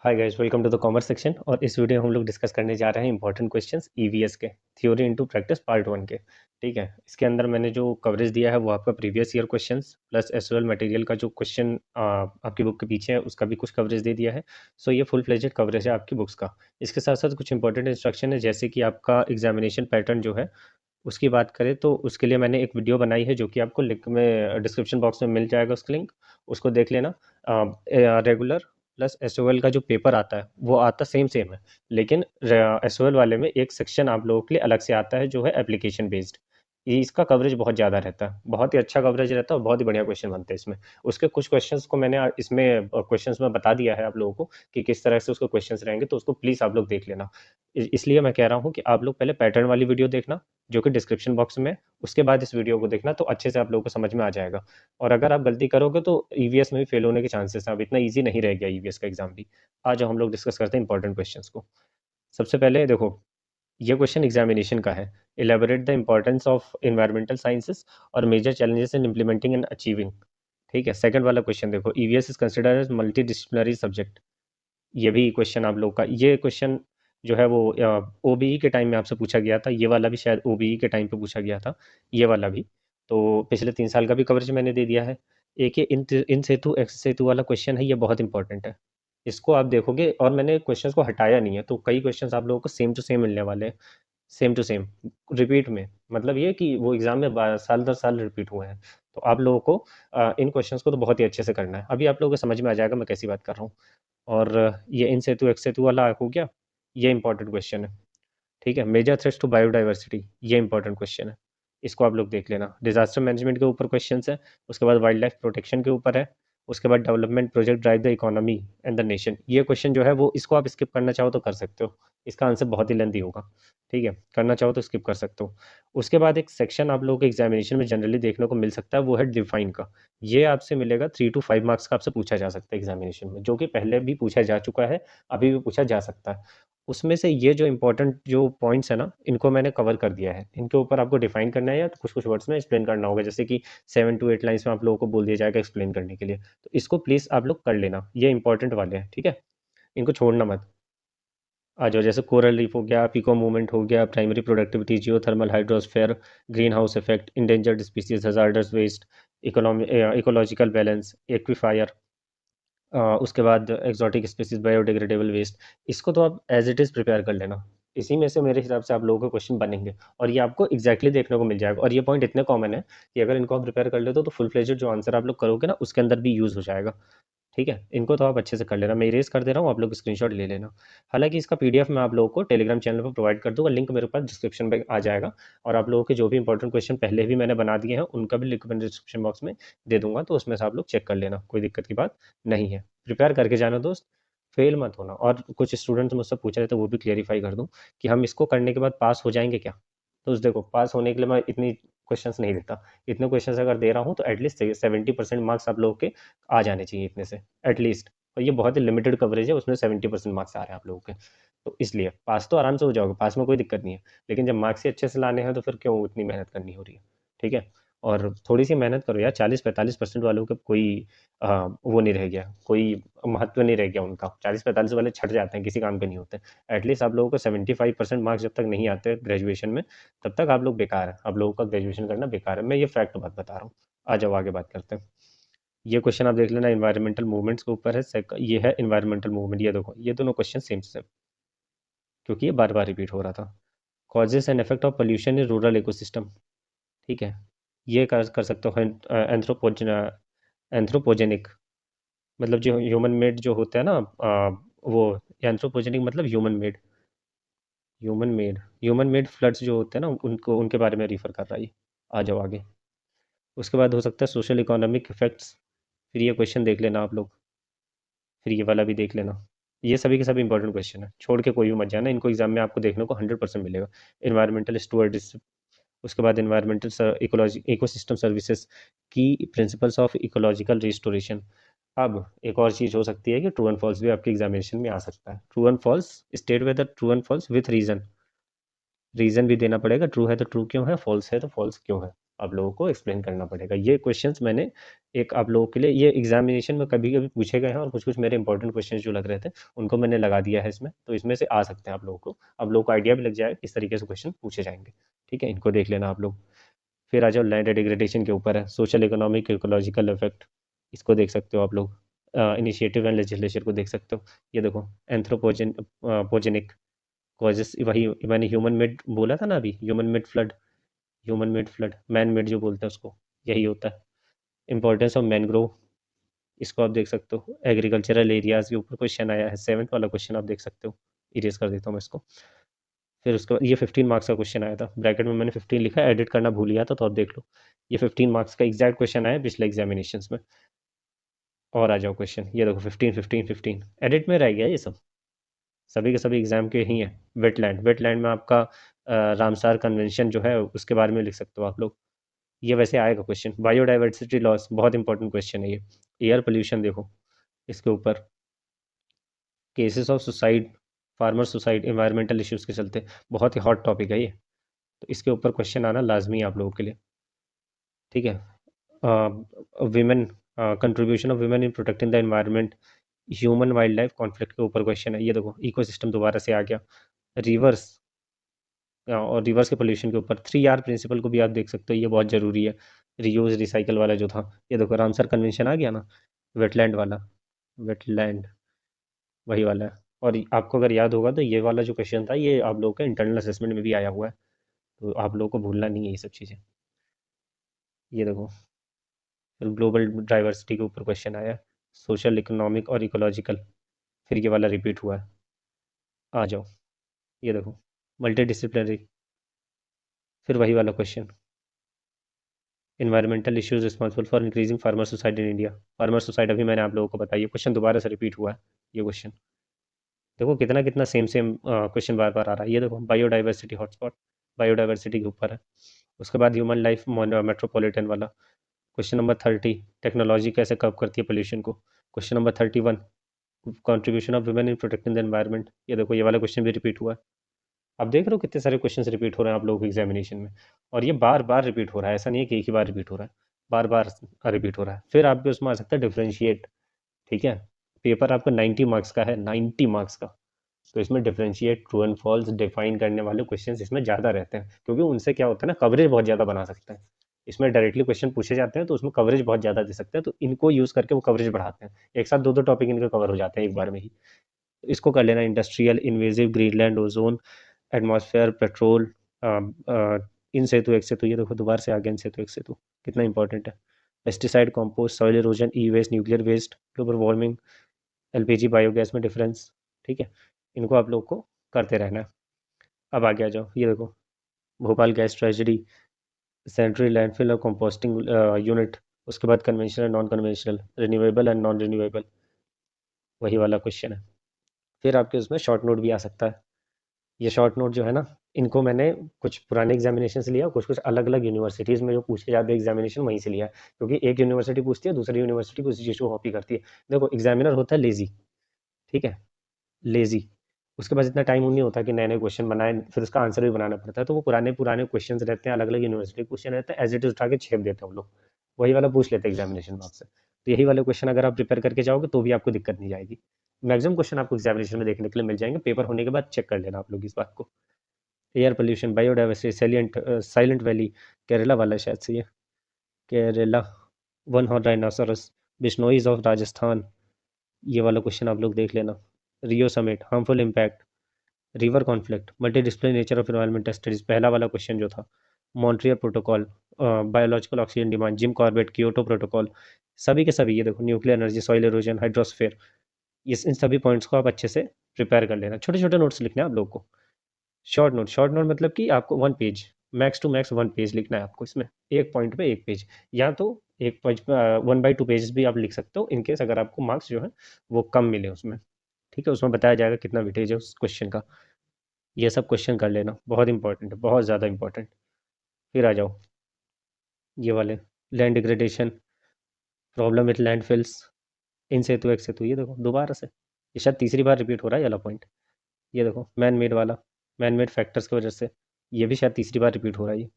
Hi guys, welcome to the commerce section. और इस video में हम लोग डिस्कस करने जा रहे हैं इंपॉर्टेंट क्वेश्चंस ईवीएस के, थ्योरी इनटू प्रैक्टिस पार्ट 1 के। ठीक है, इसके अंदर मैंने जो कवरेज दिया है वो आपका previous year questions plus SSL material का जो क्वेश्चन आपकी बुक के पीछे है उसका भी कुछ कवरेज दे दिया है। सो ये फुल फ्लेजेड कवरेज है आपकी बुक्स का। इसके साथ साथ कुछ इंपॉर्टेंट इंस्ट्रक्शन है, जैसे कि आपका एग्जामिनेशन पैटर्न जो है उसकी बात करें तो उसके लिए मैंने एक वीडियो बनाई है जो कि आपको लिंक में डिस्क्रिप्शन बॉक्स में मिल जाएगा, उसका लिंक उसको देख लेना। रेगुलर प्लस एसओएल का जो पेपर आता है वो आता सेम सेम है, लेकिन एसओएल वाले में एक सेक्शन आप लोगों के लिए अलग से आता है जो है एप्लीकेशन बेस्ड। ये इसका कवरेज बहुत ज़्यादा रहता है, बहुत ही अच्छा कवरेज रहता है और बहुत ही बढ़िया क्वेश्चन बनते हैं इसमें। उसके कुछ क्वेश्चंस को मैंने इसमें क्वेश्चंस में बता दिया है आप लोगों को कि किस तरह से उसके क्वेश्चंस रहेंगे, तो उसको प्लीज़ आप लोग देख लेना। इसलिए मैं कह रहा हूँ कि आप लोग पहले पैटर्न वाली वीडियो देखना जो कि डिस्क्रिप्शन बॉक्स में है, उसके बाद इस वीडियो को देखना तो अच्छे से आप लोगों को समझ में आ जाएगा। और अगर आप गलती करोगे तो ईवीएस में भी फेल होने के चांसेस हैं, अब इतना ईजी नहीं रह गया ईवीएस का एग्जाम भी। आज हम लोग डिस्कस करते हैं इंपॉर्टेंट क्वेश्चंस को। सबसे पहले देखो, ये क्वेश्चन एग्जामिनेशन का है। Elaborate the importance of environmental sciences और major challenges in implementing and achieving. ठीक है, सेकंड वाला क्वेश्चन देखो, EVS is considered as multidisciplinary subject. ये भी क्वेश्चन आप लोग का, ये क्वेश्चन जो है वो ओबीई के टाइम में आपसे पूछा गया था, ये वाला भी शायद ओबीई के टाइम पे पूछा गया था, ये वाला भी। तो पिछले 3 साल का भी कवरेज मैंने दे दिया है। एक ये इन सेतु एक्स सेतु वाला क्वेश्चन है, ये बहुत इंपॉर्टेंट है। इसको आप देखोगे और मैंने क्वेश्चंस को हटाया नहीं है, तो कई क्वेश्चंस आप लोगों को सेम टू सेम मिलने वाले हैं। सेम टू सेम रिपीट में, मतलब ये कि वो एग्जाम में साल दर साल रिपीट हुए हैं। तो आप लोगों को इन क्वेश्चंस को तो बहुत ही अच्छे से करना है। अभी आप लोगों को समझ में आ जाएगा मैं कैसी बात कर रहा हूँ। और ये इन सेतु एक्स सेतु वाला हो गया, ये इंपॉर्टेंट क्वेश्चन है। ठीक है, मेजर थ्रेट्स टू बायोडाइवर्सिटी, ये इंपॉर्टेंट क्वेश्चन है, इसको आप लोग देख लेना। डिजास्टर मैनेजमेंट के ऊपर क्वेश्चन है, उसके बाद वाइल्ड लाइफ प्रोटेक्शन के ऊपर है, उसके बाद development project drive the economy and the nation. ये क्वेश्चन जो है वो इसको आप स्किप करना चाहो तो कर सकते हो, इसका आंसर बहुत ही लेंथी होगा। ठीक है, करना चाहो तो स्किप कर सकते हो। उसके बाद एक सेक्शन आप लोगों को एग्जामिनेशन में जनरली देखने को मिल सकता है, वो है डिफाइन का। ये आपसे मिलेगा 3 to 5 मार्क्स का, आपसे पूछा जा सकता है एग्जामिनेशन में, जो कि पहले भी पूछा जा चुका है, अभी भी पूछा जा सकता है। उसमें से ये जो इंपॉर्टेंट जो पॉइंट्स है ना, इनको मैंने कवर कर दिया है। इनके ऊपर आपको डिफाइन करना है या तो कुछ कुछ वर्ड्स में एक्सप्लेन करना होगा, जैसे कि 7 to 8 लाइन्स में आप लोगों को बोल दिया जाएगा एक्सप्लेन करने के लिए। तो इसको प्लीज़ आप लोग कर लेना, ये इंपॉर्टेंट वाले हैं। ठीक है, इनको छोड़ना मत। आ जाओ, जैसे कोरल रीफ हो गया, पिको मूवमेंट हो गया, primary productivity, geothermal hydrosphere, greenhouse effect, endangered species, hazardous waste, ecological balance, aquifer, उसके बाद एक्सोटिक स्पीसीज, बायोडिग्रेडेबल वेस्ट। इसको तो आप एज इट इज़ प्रिपेयर कर लेना। इसी में से मेरे हिसाब से आप लोगों के क्वेश्चन बनेंगे और ये आपको एग्जैक्टली देखने को मिल जाएगा। और ये पॉइंट इतने कॉमन है कि अगर इनको आप प्रिपेयर कर लेते हो तो फुल फ्लेजेड जो आंसर आप लोग करोगे ना उसके अंदर भी यूज़ हो जाएगा। ठीक है, इनको तो आप अच्छे से कर लेना, मैं इरेज कर दे रहा हूँ, आप लोग स्क्रीनशॉट ले लेना। हालांकि इसका पीडीएफ मैं आप लोगों को टेलीग्राम चैनल पर प्रोवाइड कर दूंगा, लिंक मेरे पास डिस्क्रिप्शन में आ जाएगा। और आप लोगों के जो भी इंपॉर्टेंट क्वेश्चन पहले भी मैंने बना दिए हैं उनका भी लिंक मैं डिस्क्रिप्शन बॉक्स में दे दूंगा, तो उसमें से आप लोग चेक कर लेना, कोई दिक्कत की बात नहीं है। प्रिपेयर करके जाना दोस्त, फेल मत होना। और कुछ स्टूडेंट्स मुझसे पूछ रहे थे, वो भी क्लियरिफाई कर दूं कि हम इसको करने के बाद पास हो जाएंगे क्या। तो देखो, पास होने के लिए मैं इतनी क्वेश्चंस नहीं देता, इतने क्वेश्चंस अगर दे रहा हूँ तो एटलीस्ट 70% मार्क्स आप लोगों के आ जाने चाहिए इतने से, एटलीस्ट। और ये बहुत ही लिमिटेड कवरेज है, उसमें 70% मार्क्स आ रहे हैं आप लोगों के। तो इसलिए पास तो आराम से हो जाओगे, पास में कोई दिक्कत नहीं है। लेकिन जब मार्क्स ही अच्छे से लाने हैं तो फिर क्यों इतनी मेहनत करनी हो रही है। ठीक है, और थोड़ी सी मेहनत करो यार, 40-45% वालों का कोई वो नहीं रह गया, कोई महत्व नहीं रह गया उनका। 40-45 वाले छट जाते हैं, किसी काम के नहीं होते। एटलीस्ट आप लोगों को 75% मार्क्स जब तक नहीं आते ग्रेजुएशन में, तब तक आप लोग बेकार है, आप लोगों का ग्रेजुएशन करना बेकार है। मैं ये फैक्ट बात बता रहा हूँ। आ जाओ आगे बात करते हैं। ये क्वेश्चन आप देख लेना, इन्वायरमेंटल मूवमेंट्स के ऊपर है। ये है इन्वायरमेंटल मूवमेंट, ये देखो ये दोनों क्वेश्चन सेम सेम, क्योंकि ये बार बार रिपीट हो रहा था। Causes and effect of pollution in rural ecosystem. ठीक है, ये कर सकते हो। एंथ्रोपोजेनिक, मतलब जो ह्यूमन मेड जो होता है ना, वो एंथ्रोपोजेनिक मतलब ह्यूमन मेड फ्लड्स जो होते हैं ना, उनको उनके बारे में रिफर कर रहा है ये। आ जाओ आगे। उसके बाद हो सकता है सोशल इकोनॉमिक इफेक्ट्स, फिर ये क्वेश्चन देख लेना आप लोग, फिर ये वाला भी देख लेना। ये सभी के सभी इंपॉर्टेंट क्वेश्चन है, छोड़ के कोई भी मत जाना, इनको एग्जाम में आपको देखने को 100% मिलेगा। इन्वायरमेंटल स्टूवर्डिशशिप, उसके बाद इन्वायरमेंटल इकोलॉजी इकोसिस्टम सर्विसेज की प्रिंसिपल्स ऑफ इकोलॉजिकल रिस्टोरेशन। अब एक और चीज़ हो सकती है कि ट्रू एंड फॉल्स भी आपके एग्जामिनेशन में आ सकता है। True and false, state whether true and false with reason, reason भी देना पड़ेगा, ट्रू है तो ट्रू क्यों है, फॉल्स है तो फॉल्स क्यों है। आप लोगों को एक्सप्लेन करना पड़ेगा। ये क्वेश्चंस मैंने एक आप लोगों के लिए ये एग्जामिनेशन में कभी कभी पूछे गए हैं, और कुछ कुछ मेरे इंपॉर्टेंट क्वेश्चंस जो लग रहे थे उनको मैंने लगा दिया है इसमें, तो इसमें से आ सकते हैं आप लोगों को आइडिया भी लग जाएगा किस तरीके से क्वेश्चन पूछे जाएंगे। ठीक है, इनको देख लेना आप लोग। फिर आ जाओ, लैंड डिग्रेडेशन के ऊपर है, सोशल इकोनॉमिक इकोलॉजिकल इफेक्ट, इसको देख सकते हो आप लोग। इनिशिएटिव एंड लेजिस्लेचर को देख सकते हो। ये देखो, एंथ्रोपोजेनिक कॉजेस, वही मैंने ह्यूमन मेड बोला था ना अभी, human made flood, man made जो बोलते हैं उसको, यही होता है। इंपॉर्टेंस ऑफ मैनग्रोव, इसको आप देख सकते हो। एग्रीकल्चरल एरियाज के ऊपर क्वेश्चन आया है, 7th वाला क्वेश्चन आप देख सकते हो। इरेज कर देता हूँ मैं इसको। फिर उसके बाद ये 15 मार्क्स का क्वेश्चन आया था, ब्रैकेट में मैंने 15 लिखा है, एडिट करना भूल गया था तो आप देख लो। ये 15 मार्क्स का एग्जैक्ट क्वेश्चन आया पिछले एग्जामिनेशन में। और आ जाओ क्वेश्चन, ये देखो 15 15 15 एडिट में रह गया ये सब, सभी के सभी एग्जाम के ही हैं। वेटलैंड में आपका रामसार कन्वेंशन जो है उसके बारे में लिख सकते हो आप लोग। ये वैसे आएगा क्वेश्चन। बायोडाइवर्सिटी लॉस, बहुत इंपॉर्टेंट क्वेश्चन है ये। एयर पोल्यूशन देखो, इसके ऊपर cases of suicide, farmer suicide environmental issues के चलते, बहुत ही हॉट टॉपिक है ये, तो इसके ऊपर क्वेश्चन आना लाजमी है आप लोगों के लिए। ठीक है, women, contribution of women in protecting the environment, human wild life conflict के ऊपर क्वेश्चन है। ये देखो, इकोसिस्टम दोबारा से आ गया। रिवर्स, और रिवर्स के पोल्यूशन के ऊपर 3R प्रिंसिपल को भी आप देख सकते हो, ये बहुत ज़रूरी है। रीयूज रिसाइकल वाला जो था, ये देखो रामसर कन्वेंशन आ गया ना, वेटलैंड वाला, वेटलैंड वही वाला है। और आपको अगर याद होगा तो ये वाला जो क्वेश्चन था ये आप लोगों के इंटरनल असेसमेंट में भी आया हुआ है, तो आप लोगों को भूलना नहीं है ये सब चीज़ें। ये देखो, फिर ग्लोबल डाइवर्सिटी के ऊपर क्वेश्चन आया, सोशल इकोनॉमिक और इकोलॉजिकल, फिर ये वाला रिपीट हुआ है। आ जाओ, ये देखो, मल्टी डिसिप्लिनरी, फिर वही वाला question, environmental issues responsible for increasing farmer suicide in India. Farmer suicide अभी मैंने आप लोगों को बताया, क्वेश्चन दोबारा से रिपीट हुआ है। ये क्वेश्चन देखो कितना कितना सेम सेम क्वेश्चन बार बार आ रहा है। ये देखो, बायोडाइवर्सिटी हॉटस्पॉट, बायोडाइवर्सिटी के ऊपर है। उसके बाद ह्यूमन लाइफ मेट्रोपॉलिटन वाला, क्वेश्चन नंबर 30, टेक्नोलॉजी कैसे कब करती है पोल्यूशन को। Question number 31, contribution of women in protecting the environment. ये देखो, ये वाला क्वेश्चन भी रिपीट हुआ है। आप देख रहे हो कितने सारे क्वेश्चंस रिपीट हो रहे हैं आप लोगों के एग्जामिनेशन में, और ये बार बार रिपीट हो रहा है, ऐसा नहीं है कि एक ही बार रिपीट हो रहा है, बार बार रिपीट हो रहा है। फिर आपके उसमें आ सकता है डिफ्रेंशिएट। ठीक है, पेपर आपका 90 मार्क्स का है, 90 मार्क्स का, तो इसमें differentiate, true and false define करने वाले क्वेश्चंस इसमें ज़्यादा रहते हैं, क्योंकि उनसे क्या होता है ना, कवरेज बहुत ज़्यादा बना सकते हैं। इसमें डायरेक्टली क्वेश्चन पूछे जाते हैं तो उसमें कवरेज बहुत ज़्यादा दे सकते हैं, तो इनको यूज़ करके वो कवरेज बढ़ाते हैं। एक साथ दो दो टॉपिक इनके कवर हो जाते हैं एक बार में ही। इसको कर लेना, industrial, invasive, Greenland, ozone, atmosphere, petrol, in situ ex situ. ये देखो दोबारा से आ गया इन सेतु एक सेतु, कितना इंपॉर्टेंट है। Pesticide, compost, soil erosion, E waste, nuclear waste, global warming, LPG biogas में डिफरेंस। ठीक है, इनको आप लोग को करते रहना है। अब आगे आ जाओ, ये देखो, Bhopal gas tragedy, central landfill और कंपोस्टिंग यूनिट, उसके बाद conventional, non conventional, renewable and non renewable, वही वाला क्वेश्चन है। फिर आपके उसमें शॉर्ट नोट भी आ सकता है। ये शॉर्ट नोट जो है ना, इनको मैंने कुछ पुराने एग्जामिनेशन से लिया, कुछ कुछ अलग अलग यूनिवर्सिटीज़ में जो पूछे जाते हैं एग्जामिनेशन वहीं से लिया, क्योंकि एक यूनिवर्सिटी पूछती है, दूसरी यूनिवर्सिटी उसी चीज़ को कॉपी करती है। देखो, एग्जामिनर होता है लेजी, ठीक है, लेजी, उसके पास इतना टाइम नहीं होता कि नए नए क्वेश्चन बनाए, फिर उसका आंसर भी बनाना पड़ता है, तो वो पुराने पुराने क्वेश्चन रहते हैं, अलग अलग यूनिवर्सिटी क्वेश्चन रहते हैं, एज इट इज उठा के छेप देते हैं वो लोग, वही वाला पूछ लेते हैं एग्जामिनेशन में आपसे। तो यही वाले क्वेश्चन अगर आप प्रिपेयर करके जाओगे तो भी आपको दिक्कत नहीं जाएगी। मैक्सिमम क्वेश्चन आपको एग्जामिनेशन में देखने के लिए मिल जाएंगे, पेपर होने के बाद चेक कर लेना आप लोग इस बात को। Air pollution, biodiversity, Silent Valley, Kerala वाला शायद से ये, Kerala, one horn rhinoceros, Bishnois of Rajasthan, ये वाला क्वेश्चन आप लोग देख लेना। Rio summit, harmful impact, river conflict, multidisciplinary nature of environmental studies, पहला वाला क्वेश्चन जो था, Montreal protocol, biological oxygen demand, Jim Corbett, Kyoto protocol, सभी के सभी। ये देखो, nuclear energy, soil erosion, hydrosphere, इन सभी पॉइंट्स को आप अच्छे से प्रिपेयर कर लेना। छोटे छोटे नोट्स लिखने हैं आप लोग को। शॉर्ट नोट मतलब कि आपको 1 page, max to max 1 page लिखना है आपको इसमें, एक पॉइंट पे 1 पेज, या तो एक पेज 1/2 पेजेस भी आप लिख सकते हो, इनकेस अगर आपको मार्क्स जो है वो कम मिले उसमें। ठीक है, उसमें बताया जाएगा कितना वेटेज है उस क्वेश्चन का। ये सब क्वेश्चन कर लेना, बहुत इंपॉर्टेंट है, बहुत ज़्यादा इंपॉर्टेंट। फिर आ जाओ, ये वाले, land degradation, problem with landfills, in situ ex situ, ये देखो दोबारा से, ये शायद तीसरी बार रिपीट हो रहा है ये वाला पॉइंट। ये देखो, मैन मेड वाला, मैन मेड फैक्टर्स की वजह से, ये भी शायद तीसरी बार रिपीट हो रहा है ये।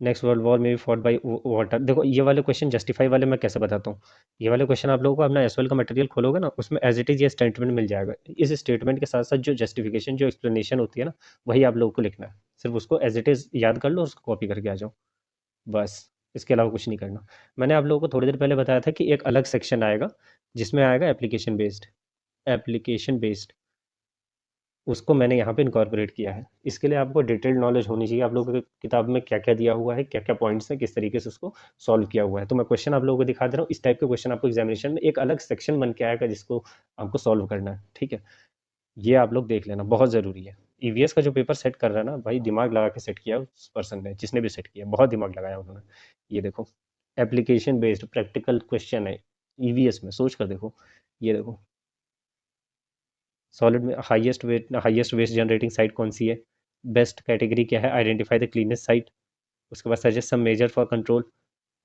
नेक्स्ट वर्ल्ड वॉर में भी फॉट बाई वाटर। देखो ये वाले क्वेश्चन जस्टिफाई वाले मैं कैसे बताता हूँ। ये वाले क्वेश्चन आप लोगों को अपना एसएल का मटेरियल खोलोगे ना, उसमें एज इट इज़ ये स्टेटमेंट मिल जाएगा। इस स्टेटमेंट के साथ साथ जो जस्टिफिकेशन जो एक्सप्लेनेशन होती है ना, वही आप लोगों को लिखना है। सिर्फ उसको एज इट इज़ याद कर लो, उसको कॉपी करके आ जाओ, बस। इसके अलावा कुछ नहीं करना। मैंने आप लोगों को थोड़ी देर पहले बताया था कि एक अलग सेक्शन आएगा जिसमें आएगा एप्लीकेशन बेस्ड। एप्लीकेशन बेस्ड उसको मैंने यहाँ पे इनकॉर्पोरेट किया है। इसके लिए आपको डिटेल्ड नॉलेज होनी चाहिए, आप लोगों की किताब में क्या क्या दिया हुआ है, क्या क्या पॉइंट्स हैं, किस तरीके से उसको सॉल्व किया हुआ है। तो मैं क्वेश्चन आप लोगों को दिखा दे रहा हूँ। इस टाइप के क्वेश्चन आपको एग्जामिनेशन में एक अलग सेक्शन बन के आएगा जिसको आपको सॉल्व करना है, ठीक है। ये आप लोग देख लेना, बहुत ज़रूरी है। ईवीएस का जो पेपर सेट कर रहा है ना भाई, दिमाग लगा के सेट किया उस पर्सन ने, जिसने भी सेट किया बहुत दिमाग लगाया उन्होंने। ये देखो, एप्लीकेशन बेस्ड प्रैक्टिकल क्वेश्चन है ईवीएस में, सोच कर देखो। ये देखो, सॉलिड में हाईएस्ट वेस्ट जनरेटिंग साइट कौन सी है, बेस्ट कैटेगरी क्या है, आइडेंटिफाई द क्लीनेस्ट साइट। उसके बाद suggest some measure for control,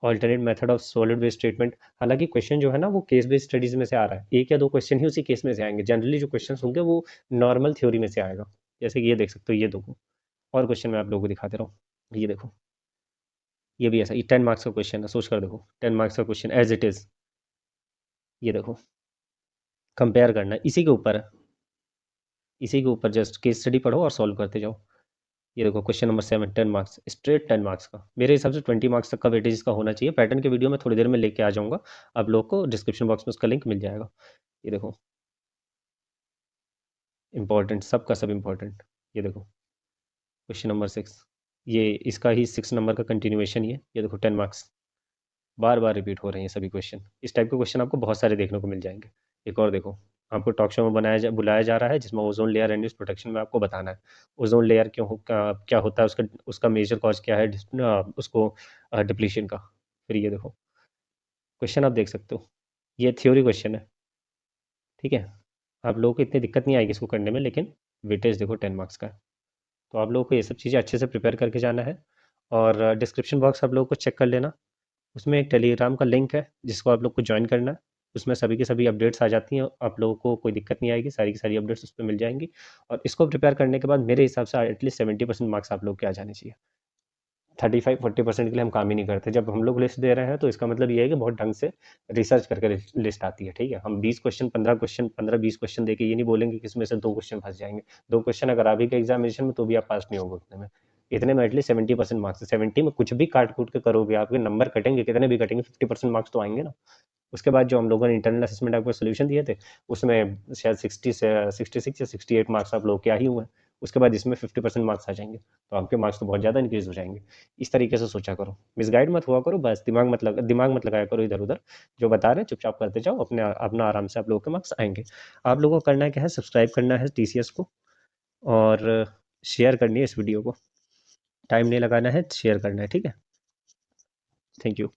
alternate method of solid waste treatment. हालांकि क्वेश्चन जो है ना वो केस बेस्ड स्टडीज में से आ रहा है, एक या दो क्वेश्चन ही उसी केस में से आएंगे। जनरली जो क्वेश्चन होंगे वो नॉर्मल थ्योरी में से आएगा। जैसे कि ये देख सकते हो, ये दो और क्वेश्चन मैं आप लोगों को दिखा दे रहा हूँ। ये देखो, ये भी ऐसा, ये 10 मार्क्स का क्वेश्चन है, सोच कर देखो, 10 मार्क्स का क्वेश्चन एज इट इज। ये देखो, कंपेयर करना है, इसी के ऊपर है, इसी के ऊपर जस्ट केस स्टडी पढ़ो और सॉल्व करते जाओ। ये देखो question number 7, 10 marks, straight 10 marks का। मेरे हिसाब से 20 मार्क्स तक का वेटेज इसका होना चाहिए। पैटर्न के वीडियो में थोड़ी देर में लेके आ जाऊंगा, आप लोग को डिस्क्रिप्शन बॉक्स में उसका लिंक मिल जाएगा। ये देखो, इंपॉर्टेंट, सबका सब इंपॉर्टेंट। ये देखो क्वेश्चन नंबर 6, ये इसका ही 6 नंबर का कंटिन्यूएशन ये देखो 10 मार्क्स, बार बार रिपीट हो रहे हैं सभी क्वेश्चन। इस टाइप के क्वेश्चन आपको बहुत सारे देखने को मिल जाएंगे। एक और देखो, आपको टॉक शो में बुलाया जा रहा है जिसमें ozone layer and news protection में आपको बताना है ओजोन लेयर क्या होता है, उसका उसका मेजर कॉज क्या है, उसको डिप्लीशन का। फिर ये देखो क्वेश्चन आप देख सकते हो, ये थ्योरी क्वेश्चन है, ठीक है। आप लोगों को इतनी दिक्कत नहीं आएगी इसको करने में, लेकिन वेटेज देखो 10 मार्क्स का है। तो आप लोगों को ये सब चीज़ें अच्छे से प्रिपेयर करके जाना है। और डिस्क्रिप्शन बॉक्स आप लोगों को चेक कर लेना, उसमें एक टेलीग्राम का लिंक है जिसको आप लोग को ज्वाइन करना है। उसमें सभी की सभी अपडेट्स आ जाती हैं, आप लोगों को कोई दिक्कत नहीं आएगी, सारी की सारी अपडेट्स उस पर मिल जाएंगी। और इसको प्रिपेयर करने के बाद मेरे हिसाब से एटलीस्ट 70% मार्क्स आप लोग के आ जाने चाहिए। 35-40% के लिए हम काम ही नहीं करते। जब हम लोग लिस्ट दे रहे हैं तो इसका मतलब ये है कि बहुत ढंग से रिसर्च करके लिस्ट आती है, ठीक है। हम 20 क्वेश्चन, 15 क्वेश्चन, 15-20 क्वेश्चन देके ये नहीं बोलेंगे कि इसमें से 2 क्वेश्चन फंस जाएंगे। 2 क्वेश्चन अगर आ भी गए एग्जामिनेशन में तो भी आप पास नहीं होगे उतने में। इतने में एटलीस्ट 70% मार्क्स है। 70 में कुछ भी काट कूट के करोगे, आपके नंबर कटेंगे, कितने भी कटेंगे, 50% मार्क्स तो आएंगे ना। उसके बाद जो हम लोगों ने इंटरनल असेसमेंट आपको सोल्यूशन दिए थे, उसमें शायद 60 से 66 या 68 मार्क्स आप लोग के आ ही हुए हैं। उसके बाद इसमें 50% मार्क्स आ जाएंगे, तो आपके मार्क्स तो बहुत ज़्यादा इंक्रीज हो जाएंगे। इस तरीके से सोचा करो, मिसगाइड मत हुआ करो, बस दिमाग मत लगाया करो इधर उधर। जो बता रहे हैं चुपचाप करते जाओ, अपना आराम से आप लोगों के मार्क्स आएंगे। आप लोगों को करना क्या है, सब्सक्राइब करना है टीसीएस को, और शेयर करनी है इस वीडियो को। टाइम नहीं लगाना है, शेयर करना है, ठीक है। Thank you.